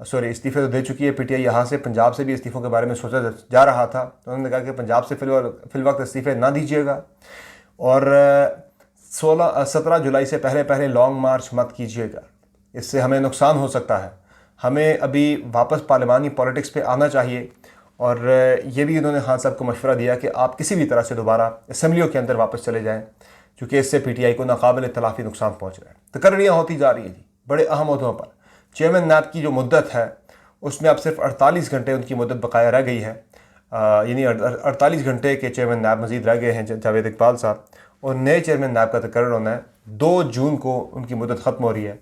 Sorry استعفے تو دے چکی ہے پی ٹی آئی. یہاں سے پنجاب سے بھی استعفوں کے بارے میں سوچا جا رہا تھا، تو انہوں نے کہا کہ پنجاب سے فی الوقت استعفے نہ دیجیے گا، اور 17 جولائی سے پہلے لانگ مارچ مت کیجیے گا، اس سے ہمیں نقصان ہو سکتا ہے. ہمیں ابھی واپس پارلیمانی پولیٹکس پہ آنا چاہیے. اور یہ بھی انہوں نے خان صاحب کو مشورہ دیا کہ آپ کسی بھی طرح سے دوبارہ اسمبلیوں کے اندر واپس چلے جائیں، چونکہ اس سے پی ٹی آئی کو ناقابل تلافی نقصان پہنچ رہا ہے. تقرریاں ہوتی جا رہی ہیں جی بڑے اہم عہدوں پر. چیئرمین نیب کی جو مدت ہے اس میں اب صرف 48 گھنٹے ان کی مدت بقایا رہ گئی ہے، یعنی 48 گھنٹے کے چیئرمین نیب مزید رہ گئے ہیں جاوید اقبال صاحب، اور نئے چیئرمین نیب کا تقرر ہونا ہے. 2 جون کو ان کی مدت ختم ہو رہی ہے.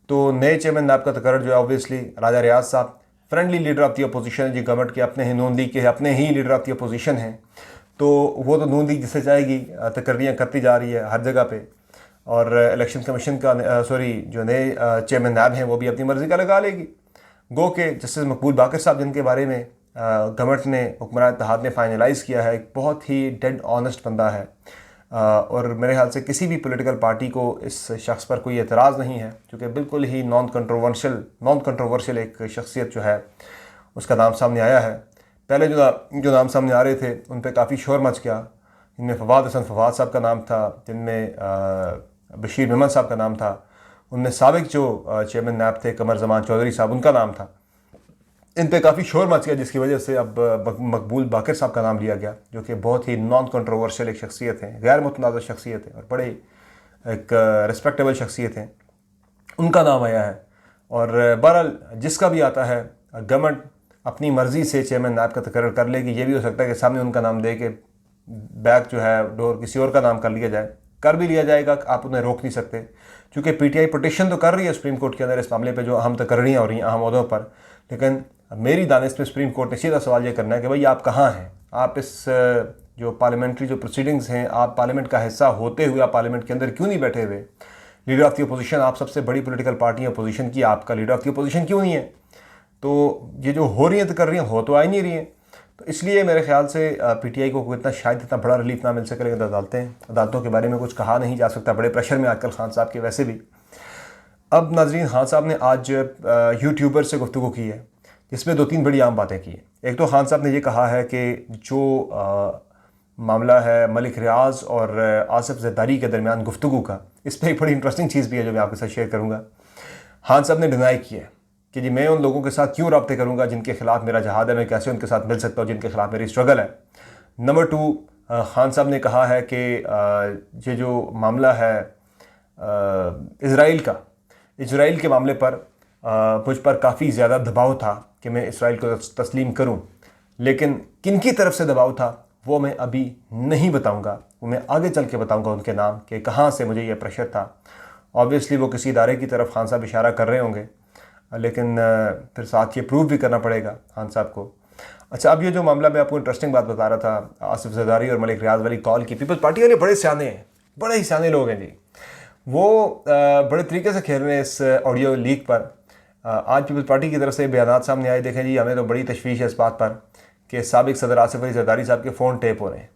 تو نئے چیئرمین نیب کا تقرر جو ہے اوبویسلی راجہ ریاض صاحب friendly leader of the opposition جی، گورنمنٹ کے اپنے ہی نون لیگ کے اپنے ہی لیڈر آف دی اپوزیشن ہیں، تو وہ تو نون لیگ جسے چاہے گی تقرریاں کرتی جا رہی ہے ہر جگہ پہ. اور الیکشن کمیشن کا جو نئے چیئرمین نیب ہیں وہ بھی اپنی مرضی کا لگا لے گی. گو کہ جسٹس مقبول باقر صاحب جن کے بارے میں گورنمنٹ نے حکمران اتحاد نے فائنلائز کیا ہے، ایک بہت ہی ڈیڈ آنیسٹ بندہ ہے، اور میرے خیال سے کسی بھی پولیٹیکل پارٹی کو اس شخص پر کوئی اعتراض نہیں ہے، کیونکہ بالکل ہی نان کنٹروورشل ایک شخصیت جو ہے اس کا نام سامنے آیا ہے. پہلے جو نام سامنے آ رہے تھے ان پہ کافی شور مچ گیا، جن میں فواد حسن فواد صاحب کا نام تھا، جن میں بشیر محمد صاحب کا نام تھا، ان میں سابق جو چیئرمین نیب تھے قمر زمان چودھری صاحب ان کا نام تھا. ان پہ کافی شور مچ گیا، جس کی وجہ سے اب مقبول باقر صاحب کا نام لیا گیا، جو کہ بہت ہی نان کنٹروورشل ایک شخصیت ہیں، غیر متنازع شخصیت ہے اور بڑے ایک ریسپیکٹیبل شخصیت ہیں، ان کا نام آیا ہے. اور بہرحال جس کا بھی آتا ہے گورنمنٹ اپنی مرضی سے چیئرمین نیب کا تقرر کر لے گی. یہ بھی ہو سکتا ہے کہ سامنے ان کا نام دے کے بیک جو ہے ڈور کسی اور کا نام کر لیا جائے، کر بھی لیا جائے گا، آپ انہیں روک نہیں سکتے، چونکہ پی ٹی آئی پٹیشن تو کر رہی ہے سپریم کورٹ کے اندر اس معاملے پہ جو اہم تقرریاں ہو رہی ہیں اہم عہدوں پر. لیکن میری دانش میں سپریم کورٹ نے سیدھا سوال یہ کرنا ہے کہ بھائی آپ کہاں ہیں؟ آپ اس جو پارلیمنٹری جو پروسیڈنگز ہیں، آپ پارلیمنٹ کا حصہ ہوتے ہوئے آپ پارلیمنٹ کے اندر کیوں نہیں بیٹھے ہوئے؟ لیڈر آف دی اپوزیشن، آپ سب سے بڑی پولیٹیکل پارٹی اپوزیشن کی، آپ کا لیڈر آف دی اپوزیشن کیوں نہیں ہے؟ تو یہ جو ہو رہی ہیں تقرریاں ہو تو آ ہی نہیں رہی ہیں. تو اس لیے میرے خیال سے پی ٹی آئی کو اتنا بڑا ریلیف نہ مل سکے. لیکن عدالتوں کے بارے میں کچھ کہا نہیں جا سکتا، بڑے پریشر میں آج کل خان صاحب کے ویسے بھی. اب ناظرین، خان صاحب نے آج یوٹیوبر سے گفتگو کی ہے، جس میں 2-3 بڑی عام باتیں کی ہیں. ایک تو خان صاحب نے یہ کہا ہے کہ جو معاملہ ہے ملک ریاض اور آصف زرداری کے درمیان گفتگو کا، اس پہ ایک بڑی انٹرسٹنگ چیز بھی ہے جو میں آپ کے ساتھ شیئر کروں گا. خان صاحب نے ڈینائی کیا ہے کہ جی میں ان لوگوں کے ساتھ کیوں رابطے کروں گا جن کے خلاف میرا جہاد ہے، میں کیسے ان کے ساتھ مل سکتا ہوں جن کے خلاف میری اسٹرگل ہے. نمبر 2، خان صاحب نے کہا ہے کہ یہ جو معاملہ ہے اسرائیل کے معاملے پر مجھ پر کافی زیادہ دباؤ تھا کہ میں اسرائیل کو تسلیم کروں، لیکن کن کی طرف سے دباؤ تھا وہ میں ابھی نہیں بتاؤں گا، وہ میں آگے چل کے بتاؤں گا ان کے نام کہ کہاں سے مجھے یہ پریشر تھا. آبویسلی وہ کسی ادارے کی طرف خان صاحب اشارہ کر رہے ہوں گے، لیکن پھر ساتھ یہ پروف بھی کرنا پڑے گا خان صاحب کو. اچھا، اب یہ جو معاملہ میں آپ کو انٹرسٹنگ بات بتا رہا تھا، آصف زرداری اور ملک ریاض والی کال کی، پیپلز پارٹی والے بڑے سیانے ہیں، بڑے ہی سیانے لوگ ہیں جی. وہ بڑے طریقے سے کھیل رہے ہیں اس آڈیو لیک پر. آج پیپلز پارٹی کی طرف سے بیانات سامنے آئے. دیکھیں جی، ہمیں تو بڑی تشویش ہے اس بات پر کہ سابق صدر آصف علی زرداری صاحب کے فون ٹیپ ہو رہے ہیں.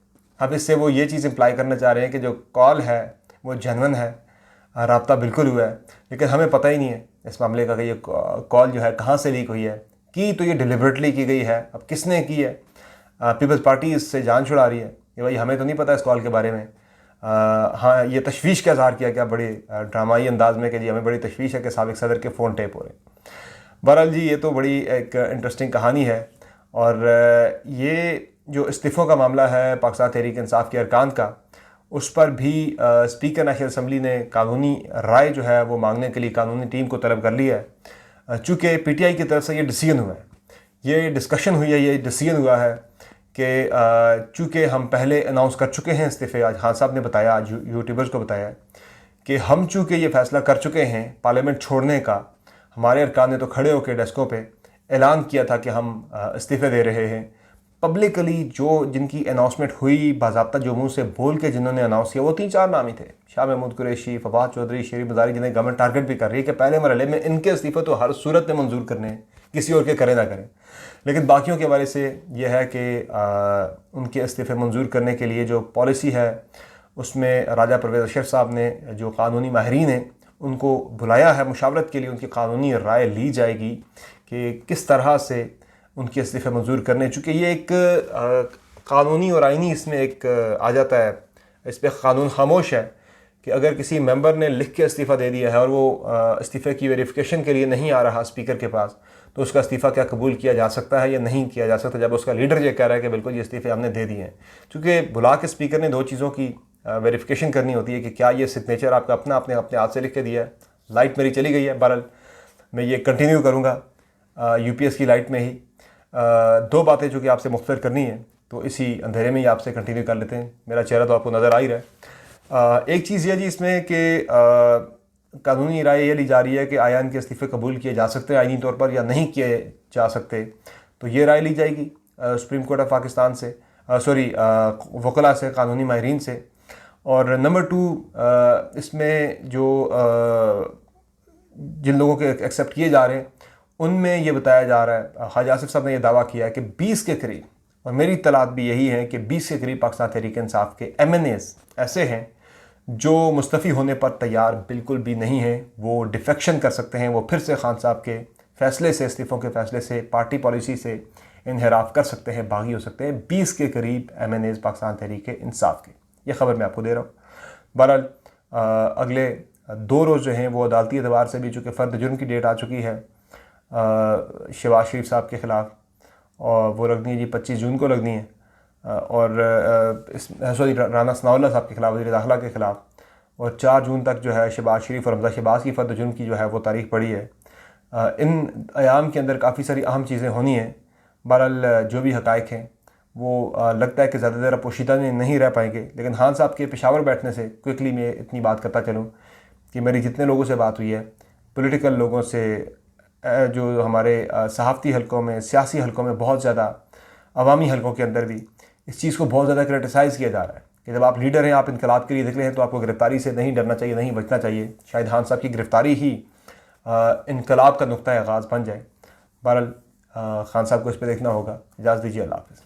اب اس سے وہ یہ چیز امپلائی کرنا چاہ رہے ہیں کہ جو کال ہے وہ جینون ہے، رابطہ بالکل ہوا ہے، لیکن ہمیں پتہ ہی نہیں ہے اس معاملے کا کہ یہ کال جو ہے کہاں سے لیک ہوئی ہے. کی تو یہ ڈیلیبریٹلی کی گئی ہے، اب کس نے کی ہے؟ پیپلز پارٹی اس سے جان چھڑا رہی ہے کہ بھائی ہمیں تو نہیں پتہ اس کال کے بارے میں. ہاں، یہ تشویش کا اظہار کیا گیا بڑے ڈرامائی انداز میں کہ جی ہمیں بڑی تشویش ہے کہ سابق صدر کے فون ٹیپ ہو رہے ہیں. بہرحال جی، یہ تو بڑی ایک انٹرسٹنگ کہانی ہے. اور یہ جو استعفوں کا معاملہ ہے پاکستان تحریک انصاف کے ارکان کا، اس پر بھی اسپیکر نیشنل اسمبلی نے قانونی رائے جو ہے وہ مانگنے کے لیے قانونی ٹیم کو طلب کر لیا ہے. چونکہ پی ٹی آئی کی طرف سے یہ ڈیسیژن ہوا ہے، یہ ڈسکشن ہوئی ہے، یہ ڈیسیژن ہوا ہے کہ چونکہ ہم پہلے اناؤنس کر چکے ہیں استعفے، آج خان صاحب نے بتایا، آج یوٹیوبرز کو بتایا کہ ہم چونکہ یہ فیصلہ کر چکے ہیں پارلیمنٹ چھوڑنے کا، ہمارے ارکان نے تو کھڑے ہو کے ڈیسکوں پہ اعلان کیا تھا کہ ہم استعفے دے رہے ہیں. پبلکلی جن کی اناؤنسمنٹ ہوئی، باضابطہ جو منہ سے بول کے جنہوں نے اناؤنس کیا، وہ 3-4 نام ہی تھے: شاہ محمود قریشی، فواد چودھری، شیری مزاری، جنہیں گورنمنٹ ٹارگٹ بھی کر رہی ہے کہ پہلے مرحلے میں ان کے استعفے تو ہر صورت میں منظور کرنے ہیں، کسی اور کے کرے نہ کریں. لیکن باقیوں کے حوالے سے یہ ہے کہ ان کے استعفے منظور کرنے کے لیے جو پالیسی ہے اس میں راجہ پرویز اشرف صاحب نے، جو قانونی ماہرین ہیں، ان کو بلایا ہے مشاورت کے لیے، ان کی قانونی رائے لی جائے گی کہ کس طرح سے ان کے استعفے منظور کرنے، چونکہ یہ ایک قانونی اور آئینی اس میں ایک آ جاتا ہے، اس پہ قانون خاموش ہے کہ اگر کسی ممبر نے لکھ کے استعفیٰ دے دیا ہے اور وہ استعفے کی ویریفیکیشن کے لیے نہیں آ رہا اسپیکر کے پاس، تو اس کا استعفیٰ کیا قبول کیا جا سکتا ہے یا نہیں کیا جا سکتا، جب اس کا لیڈر یہ کہہ رہا ہے کہ بالکل یہ استعفے ہم نے دے دیے ہیں. چونکہ بلا کے اسپیکر نے 2 چیزوں کی ویریفیکیشن کرنی ہوتی ہے کہ کیا یہ سگنیچر آپ کا اپنے ہاتھ سے لکھ کے دیا ہے. لائٹ میری چلی گئی ہے، بہرحال میں یہ کنٹینیو کروں گا یو پی ایس کی لائٹ میں ہی. 2 باتیں جو کہ آپ سے مختصر کرنی ہیں تو اسی اندھیرے میں ہی آپ سے کنٹینیو کر لیتے ہیں. میرا چہرہ تو آپ کو نظر آ ہی رہا ہے. ایک چیز یہ جی اس میں کہ قانونی رائے یہ لی جا رہی ہے کہ آیا ان کے استعفے قبول کیے جا سکتے ہیں آئینی طور پر یا نہیں کیے جا سکتے، تو یہ رائے لی جائے گی سپریم کورٹ آف پاکستان سے، وکلاء سے، قانونی ماہرین سے. اور نمبر 2 اس میں جو جن لوگوں کے ایکسیپٹ کیے جا رہے ہیں ان میں یہ بتایا جا رہا ہے، خواجہ آصف صاحب نے یہ دعویٰ کیا ہے کہ 20 کے قریب، اور میری اطلاعات بھی یہی ہیں کہ 20 کے قریب پاکستان تحریک انصاف کے MNAs ایسے ہیں جو مستعفی ہونے پر تیار بالکل بھی نہیں ہیں. وہ ڈیفیکشن کر سکتے ہیں، وہ پھر سے خان صاحب کے فیصلے سے، استعفوں کے فیصلے سے، پارٹی پالیسی سے انحراف کر سکتے ہیں، باغی ہو سکتے ہیں. 20 کے قریب MNAs پاکستان تحریک انصاف کے، یہ خبر میں آپ کو دے رہا ہوں. بہرحال اگلے 2 روز جو ہیں وہ عدالتی اعتبار سے بھی، چونکہ فرد جرم کی ڈیٹ آ چکی ہے شہباز شریف صاحب کے خلاف، اور وہ لگنی ہے جی 25 جون کو لگنی ہے، اور رانا ثناء اللہ صاحب کے خلاف، وزیر داخلہ کے خلاف، اور 4 جون تک جو ہے شہباز شریف اور حمزہ شہباز کی فرد جرم کی جو ہے وہ تاریخ پڑی ہے. ان ایام کے اندر کافی ساری اہم چیزیں ہونی ہیں. بہرحال جو بھی حقائق ہیں وہ لگتا ہے کہ زیادہ دیر پوشیدہ نہیں رہ پائیں گے، لیکن خان صاحب کے پشاور بیٹھنے سے کوئکلی میں اتنی بات کرتا چلوں کہ میری جتنے لوگوں سے بات ہوئی ہے، پولیٹیکل لوگوں سے، جو ہمارے صحافتی حلقوں میں، سیاسی حلقوں میں، بہت زیادہ عوامی حلقوں کے اندر بھی اس چیز کو بہت زیادہ کرٹیسائز کیا جا رہا ہے کہ جب آپ لیڈر ہیں، آپ انقلاب کے لیے نکلے ہیں، تو آپ کو گرفتاری سے نہیں ڈرنا چاہیے، نہیں بچنا چاہیے. شاید خان صاحب کی گرفتاری ہی انقلاب کا نقطۂ آغاز بن جائے. بہرحال خان صاحب کو اس پہ دیکھنا ہوگا. اجازت دیجیے، اللہ حافظ.